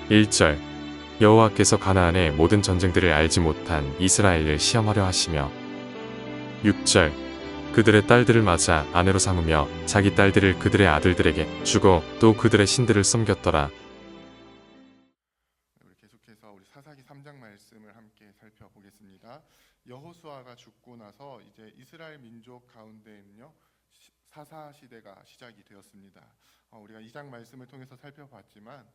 1절 여호와께서 가나안의 모든 전쟁들을 알지 못한 이스라엘을 시험하려 하시며 6절 그들의 딸들을 맞아 아내로 삼으며 자기 딸들을 그들의 아들들에게 주고 또 그들의 신들을 섬겼더라. 우리 계속해서 우리 사사기 3장 말씀을 함께 살펴보겠습니다. 여호수아가 죽고 나서 이제 이스라엘 민족 가운데는요 사사 시대가 시작이 되었습니다. 우리가 2장 말씀을 통해서 살펴봤지만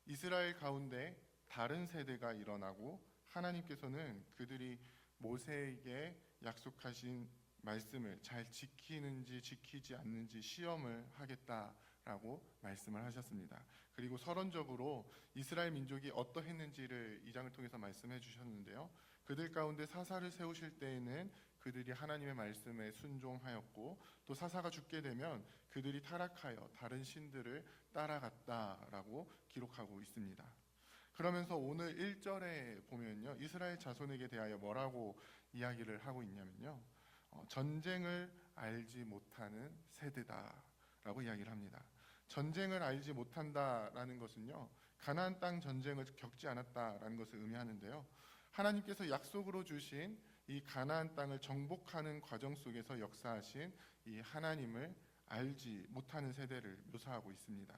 이스라엘 가운데 다른 세대가 일어나고 하나님께서는 그들이 모세에게 약속하신 말씀을 잘 지키는지 지키지 않는지 시험을 하겠다라고 말씀을 하셨습니다. 그리고 서론적으로 이스라엘 민족이 어떠했는지를 이 장을 통해서 말씀해 주셨는데요. 그들 가운데 사사를 세우실 때에는 그들이 하나님의 말씀에 순종하였고 또 사사가 죽게 되면 그들이 타락하여 다른 신들을 따라갔다라고 기록하고 있습니다. 그러면서 오늘 1절에 보면요. 이스라엘 자손에게 대하여 뭐라고 이야기를 하고 있냐면요. 전쟁을 알지 못하는 세대다라고 이야기를 합니다. 전쟁을 알지 못한다라는 것은요. 가나안 땅 전쟁을 겪지 않았다라는 것을 의미하는데요. 하나님께서 약속으로 주신 이 가나안 땅을 정복하는 과정 속에서 역사하신 이 하나님을 알지 못하는 세대를 묘사하고 있습니다.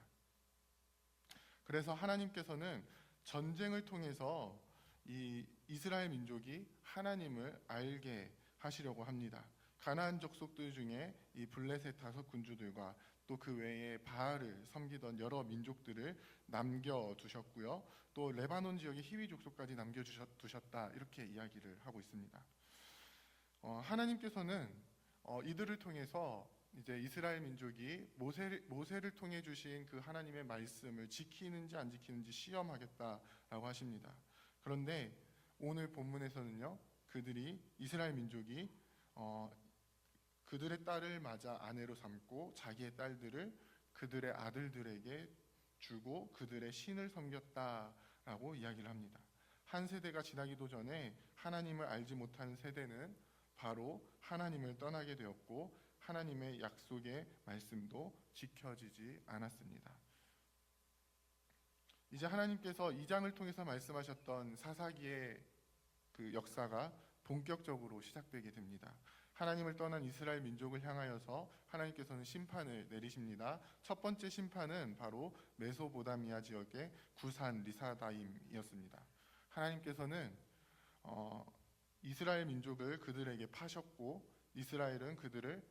그래서 하나님께서는 전쟁을 통해서 이 이스라엘 민족이 하나님을 알게 하시려고 합니다. 가나안 족속들 중에 이 블레셋 다섯 군주들과 또 그 외에 바알을 섬기던 여러 민족들을 남겨두셨고요. 또 레바논 지역의 히위 족속까지 남겨두셨다 이렇게 이야기를 하고 있습니다. 하나님께서는 이들을 통해서 이제 이스라엘 민족이 모세를 통해 주신 그 하나님의 말씀을 지키는지 안 지키는지 시험하겠다라고 하십니다. 그런데 오늘 본문에서는요, 이스라엘 민족이 그들의 딸을 맞아 아내로 삼고 자기의 딸들을 그들의 아들들에게 주고 그들의 신을 섬겼다라고 이야기를 합니다. 한 세대가 지나기도 전에 하나님을 알지 못한 세대는 바로 하나님을 떠나게 되었고 하나님의 약속의 말씀도 지켜지지 않았습니다. 이제 하나님께서 2장을 통해서 말씀하셨던 사사기의 그 역사가 본격적으로 시작되게 됩니다. 하나님을 떠난 이스라엘 민족을 향하여서 하나님께서는 심판을 내리십니다. 첫 번째 심판은 바로 메소보다미아 지역의 구산 리사다임이었습니다. 하나님께서는 이스라엘 민족을 그들에게 파셨고 이스라엘은 그를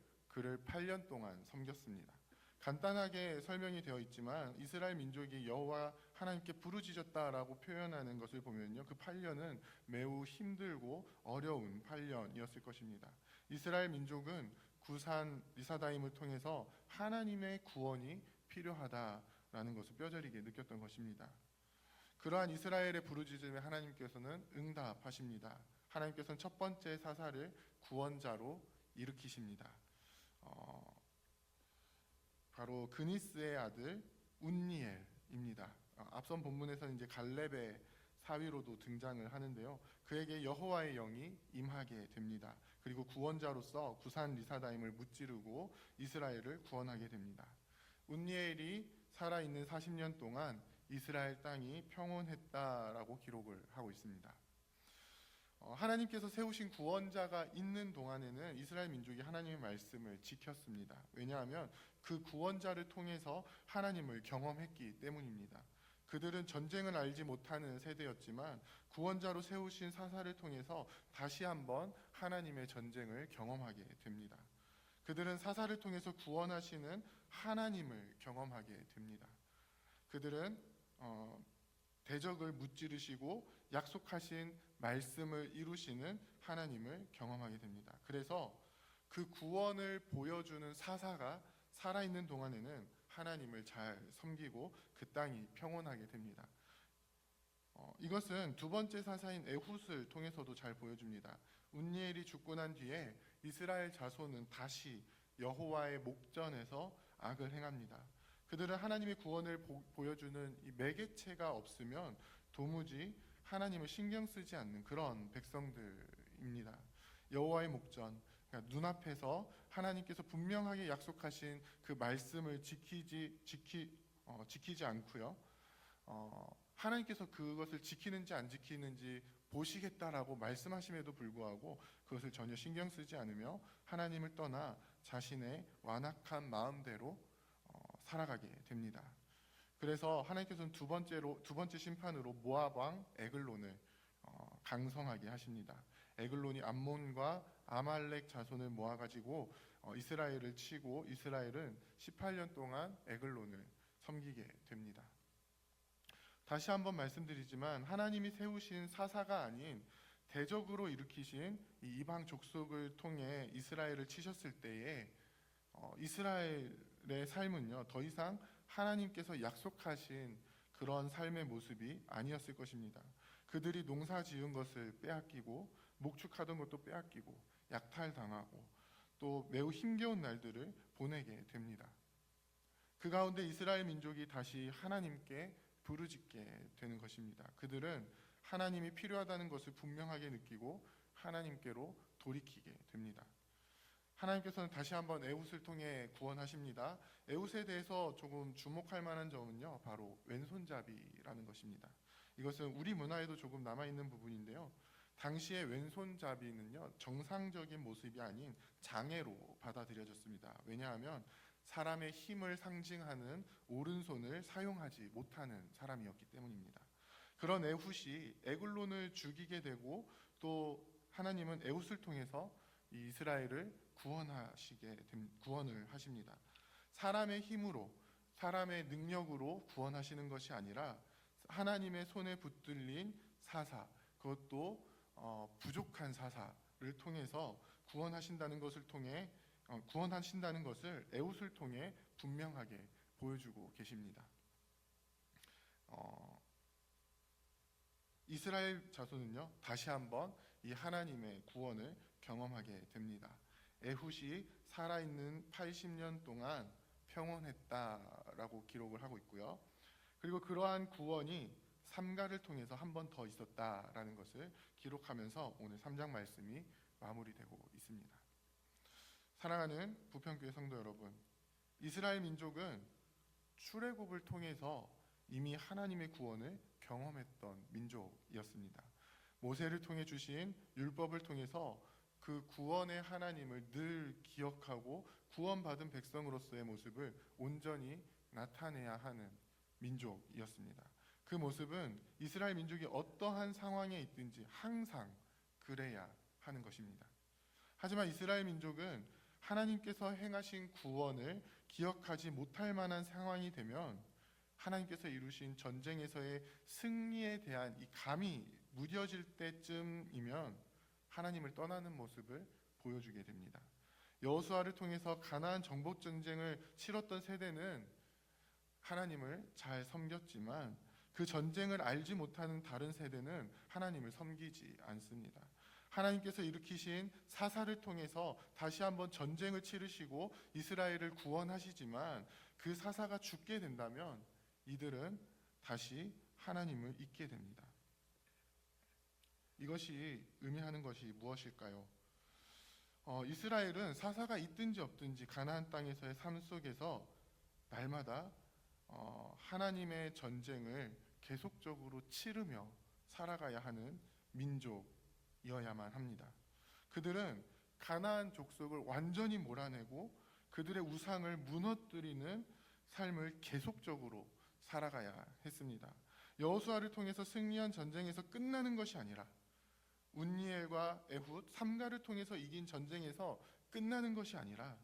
8년 동안 섬겼습니다. 간단하게 설명이 되어 있지만 이스라엘 민족이 여호와 하나님께 부르짖었다라고 표현하는 것을 보면요, 그 8년은 매우 힘들고 어려운 8년이었을 것입니다. 이스라엘 민족은 구산 리사다임을 통해서 하나님의 구원이 필요하다라는 것을 뼈저리게 느꼈던 것입니다. 그러한 이스라엘의 부르짖음에 하나님께서는 응답하십니다. 하나님께서는 첫 번째 사사를 구원자로 일으키십니다. 바로 그니스의 아들 운니엘입니다. 앞선 본문에서는 이제 갈렙의 사위로도 등장을 하는데요. 그에게 여호와의 영이 임하게 됩니다. 그리고 구원자로서 구산 리사다임을 무찌르고 이스라엘을 구원하게 됩니다. 운니엘이 살아있는 40년 동안 이스라엘 땅이 평온했다라고 기록을 하고 있습니다. 하나님께서 세우신 구원자가 있는 동안에는 이스라엘 민족이 하나님의 말씀을 지켰습니다. 왜냐하면 그 구원자를 통해서 하나님을 경험했기 때문입니다. 그들은 전쟁을 알지 못하는 세대였지만 구원자로 세우신 사사를 통해서 다시 한번 하나님의 전쟁을 경험하게 됩니다. 그들은 사사를 통해서 구원하시는 하나님을 경험하게 됩니다. 그들은 대적을 무찌르시고 약속하신 말씀을 이루시는 하나님을 경험하게 됩니다. 그래서 그 구원을 보여주는 사사가 살아있는 동안에는 하나님을 잘 섬기고 그 땅이 평온하게 됩니다. 이것은 두 번째 사사인 에훗을 통해서도 잘 보여줍니다. 운니엘이 죽고 난 뒤에 이스라엘 자손은 다시 여호와의 목전에서 악을 행합니다. 그들은 하나님의 구원을 보여주는 이 매개체가 없으면 도무지 하나님을 신경 쓰지 않는 그런 백성들입니다. 여호와의 목전, 그러니까 눈앞에서 하나님께서 분명하게 약속하신 그 말씀을 지키지 않고요. 하나님께서 그것을 지키는지 안 지키는지 보시겠다라고 말씀하심에도 불구하고 그것을 전혀 신경 쓰지 않으며 하나님을 떠나 자신의 완악한 마음대로 살아가게 됩니다. 그래서 하나님께서는 두 번째 심판으로 모압 왕 에글론을 강성하게 하십니다. 에글론이 암몬과 아말렉 자손을 모아가지고 이스라엘을 치고 이스라엘은 18년 동안 에글론을 섬기게 됩니다. 다시 한번 말씀드리지만 하나님이 세우신 사사가 아닌 대적으로 일으키신 이 이방 족속을 통해 이스라엘을 치셨을 때에 이스라엘의 삶은요 더 이상 하나님께서 약속하신 그런 삶의 모습이 아니었을 것입니다. 그들이 농사 지은 것을 빼앗기고 목축하던 것도 빼앗기고 약탈당하고 또 매우 힘겨운 날들을 보내게 됩니다. 그 가운데 이스라엘 민족이 다시 하나님께 부르짖게 되는 것입니다. 그들은 하나님이 필요하다는 것을 분명하게 느끼고 하나님께로 돌이키게 됩니다. 하나님께서는 다시 한번 에훗을 통해 구원하십니다. 에훗에 대해서 조금 주목할 만한 점은요, 바로 왼손잡이라는 것입니다. 이것은 우리 문화에도 조금 남아있는 부분인데요. 당시의 왼손잡이는요, 정상적인 모습이 아닌 장애로 받아들여졌습니다. 왜냐하면 사람의 힘을 상징하는 오른손을 사용하지 못하는 사람이었기 때문입니다. 그런 에훗이 에글론을 죽이게 되고 또 하나님은 에훗을 통해서 이스라엘을 구원을 하십니다. 사람의 힘으로, 사람의 능력으로 구원하시는 것이 아니라 하나님의 손에 붙들린 사사, 그것도 부족한 사사를 통해서 구원하신다는 것을 에훗을 통해 분명하게 보여주고 계십니다. 이스라엘 자손은요 다시 한번 이 하나님의 구원을 경험하게 됩니다. 에훗이 살아있는 80년 동안 평온했다라고 기록을 하고 있고요. 그리고 그러한 구원이 삼가를 통해서 한 번 더 있었다라는 것을 기록하면서 오늘 3장 말씀이 마무리되고 있습니다. 사랑하는 부평교회 성도 여러분, 이스라엘 민족은 출애굽을 통해서 이미 하나님의 구원을 경험했던 민족이었습니다. 모세를 통해 주신 율법을 통해서 그 구원의 하나님을 늘 기억하고 구원받은 백성으로서의 모습을 온전히 나타내야 하는 민족이었습니다. 그 모습은 이스라엘 민족이 어떠한 상황에 있든지 항상 그래야 하는 것입니다. 하지만 이스라엘 민족은 하나님께서 행하신 구원을 기억하지 못할 만한 상황이 되면 하나님께서 이루신 전쟁에서의 승리에 대한 이 감이 무뎌질 때쯤이면 하나님을 떠나는 모습을 보여주게 됩니다. 여호수아를 통해서 가나안 정복 전쟁을 치렀던 세대는 하나님을 잘 섬겼지만 그 전쟁을 알지 못하는 다른 세대는 하나님을 섬기지 않습니다. 하나님께서 일으키신 사사를 통해서 다시 한번 전쟁을 치르시고 이스라엘을 구원하시지만 그 사사가 죽게 된다면 이들은 다시 하나님을 잊게 됩니다. 이것이 의미하는 것이 무엇일까요? 이스라엘은 사사가 있든지 없든지 가나안 땅에서의 삶 속에서 날마다 하나님의 전쟁을 계속적으로 치르며 살아가야 하는 민족이어야만 합니다. 그들은 가나안 족속을 완전히 몰아내고 그들의 우상을 무너뜨리는 삶을 계속적으로 살아가야 했습니다. 여호수아를 통해서 승리한 전쟁에서 끝나는 것이 아니라 운니엘과 에훗, 삼가를 통해서 이긴 전쟁에서 끝나는 것이 아니라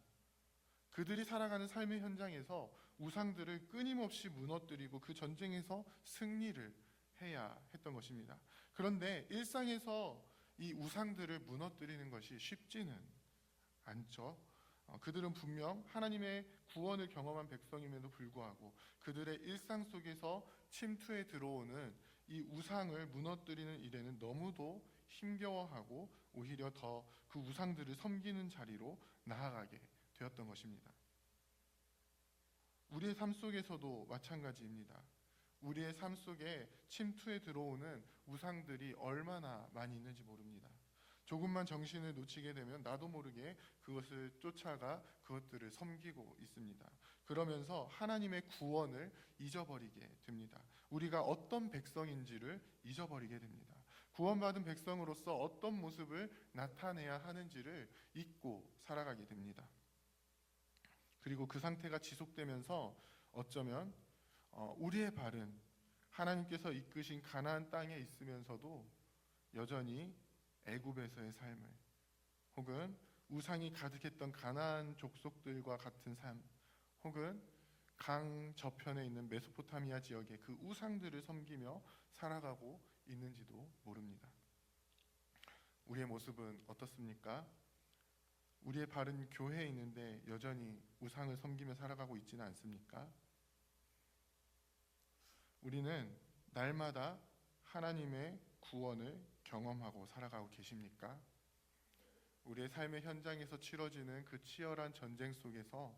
그들이 살아가는 삶의 현장에서 우상들을 끊임없이 무너뜨리고 그 전쟁에서 승리를 해야 했던 것입니다. 그런데 일상에서 이 우상들을 무너뜨리는 것이 쉽지는 않죠. 그들은 분명 하나님의 구원을 경험한 백성임에도 불구하고 그들의 일상 속에서 침투해 들어오는 이 우상을 무너뜨리는 일에는 너무도 힘겨워하고 오히려 더 그 우상들을 섬기는 자리로 나아가게 되었던 것입니다. 우리의 삶 속에서도 마찬가지입니다. 우리의 삶 속에 침투해 들어오는 우상들이 얼마나 많이 있는지 모릅니다. 조금만 정신을 놓치게 되면 나도 모르게 그것을 쫓아가 그것들을 섬기고 있습니다. 그러면서 하나님의 구원을 잊어버리게 됩니다. 우리가 어떤 백성인지를 잊어버리게 됩니다. 구원받은 백성으로서 어떤 모습을 나타내야 하는지를 잊고 살아가게 됩니다. 그리고 그 상태가 지속되면서 어쩌면 우리의 발은 하나님께서 이끄신 가나안 땅에 있으면서도 여전히 애굽에서의 삶을, 혹은 우상이 가득했던 가나안 족속들과 같은 삶, 혹은 강 저편에 있는 메소포타미아 지역의 그 우상들을 섬기며 살아가고 있는지도 모릅니다. 우리의 모습은 어떻습니까? 우리의 발은 교회에 있는데 여전히 우상을 섬기며 살아가고 있지는 않습니까? 우리는 날마다 하나님의 구원을 경험하고 살아가고 계십니까? 우리의 삶의 현장에서 치러지는 그 치열한 전쟁 속에서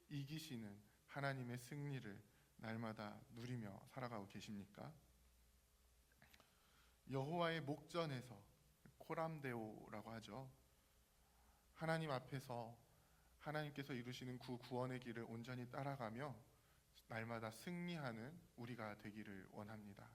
이기시는 하나님의 승리를 날마다 누리며 살아가고 계십니까? 여호와의 목전에서, 코람데오라고 하죠. 하나님 앞에서 하나님께서 이루시는 구원의 길을 온전히 따라가며 날마다 승리하는 우리가 되기를 원합니다.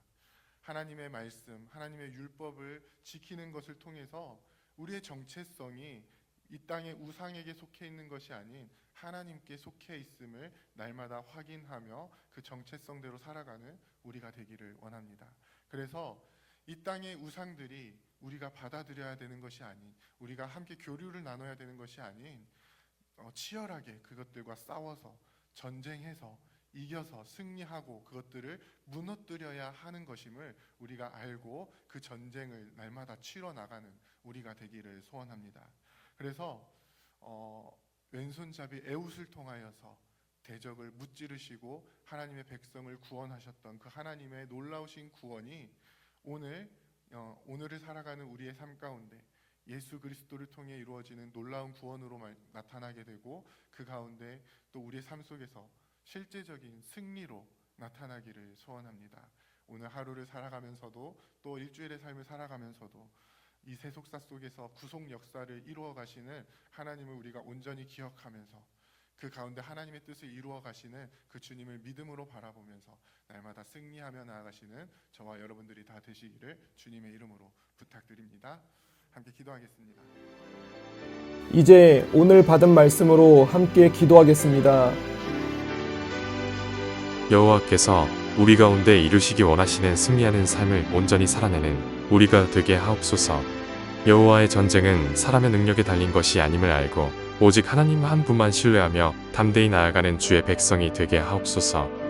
하나님의 말씀, 하나님의 율법을 지키는 것을 통해서 우리의 정체성이 이 땅의 우상에게 속해 있는 것이 아닌 하나님께 속해 있음을 날마다 확인하며 그 정체성대로 살아가는 우리가 되기를 원합니다. 그래서 이 땅의 우상들이 우리가 받아들여야 되는 것이 아닌, 우리가 함께 교류를 나눠야 되는 것이 아닌, 치열하게 그것들과 싸워서 전쟁해서 이겨서 승리하고 그것들을 무너뜨려야 하는 것임을 우리가 알고 그 전쟁을 날마다 치러 나가는 우리가 되기를 소원합니다. 그래서 왼손잡이 에훗을 통하여서 대적을 무찌르시고 하나님의 백성을 구원하셨던 그 하나님의 놀라우신 구원이 오늘을 살아가는 우리의 삶 가운데 예수 그리스도를 통해 이루어지는 놀라운 구원으로 나타나게 되고, 그 가운데 또 우리의 삶 속에서 실제적인 승리로 나타나기를 소원합니다. 오늘 하루를 살아가면서도 또 일주일의 삶을 살아가면서도 이 세속사 속에서 구속 역사를 이루어 가시는 하나님을 우리가 온전히 기억하면서 그 가운데 하나님의 뜻을 이루어 가시는 그 주님을 믿음으로 바라보면서 날마다 승리하며 나아가시는 저와 여러분들이 다 되시기를 주님의 이름으로 부탁드립니다. 함께 기도하겠습니다. 이제 오늘 받은 말씀으로 함께 기도하겠습니다. 여호와께서 우리 가운데 이루시기 원하시는 승리하는 삶을 온전히 살아내는 우리가 되게 하옵소서. 여호와의 전쟁은 사람의 능력에 달린 것이 아님을 알고 오직 하나님 한 분만 신뢰하며 담대히 나아가는 주의 백성이 되게 하옵소서.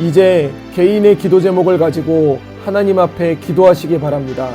이제 개인의 기도 제목을 가지고 하나님 앞에 기도하시기 바랍니다.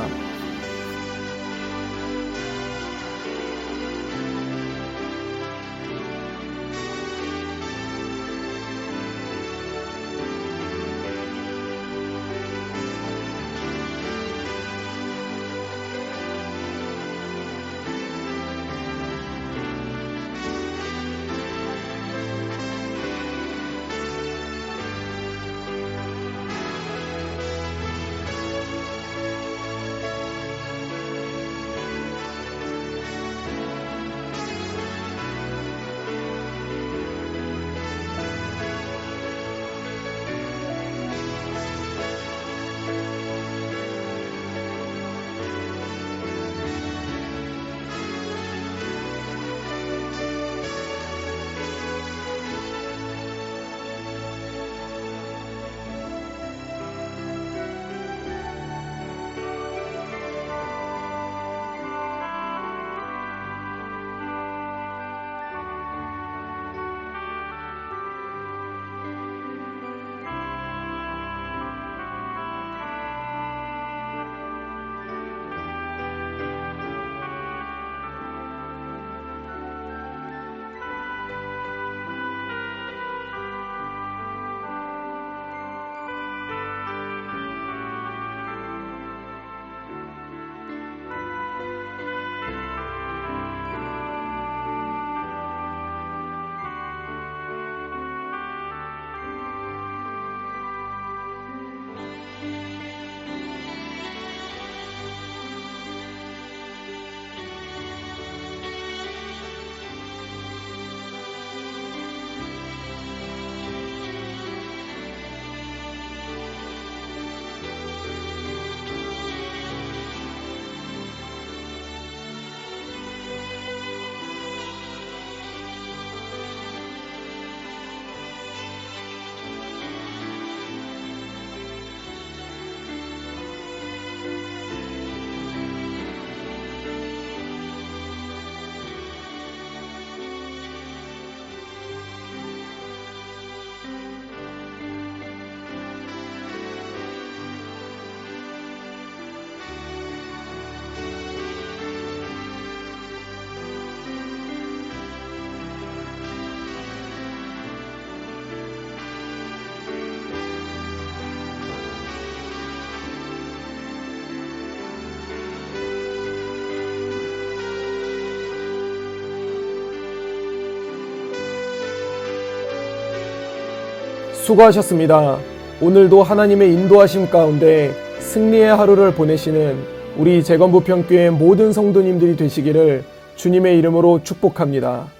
수고하셨습니다. 오늘도 하나님의 인도하심 가운데 승리의 하루를 보내시는 우리 재건부평교회 모든 성도님들이 되시기를 주님의 이름으로 축복합니다.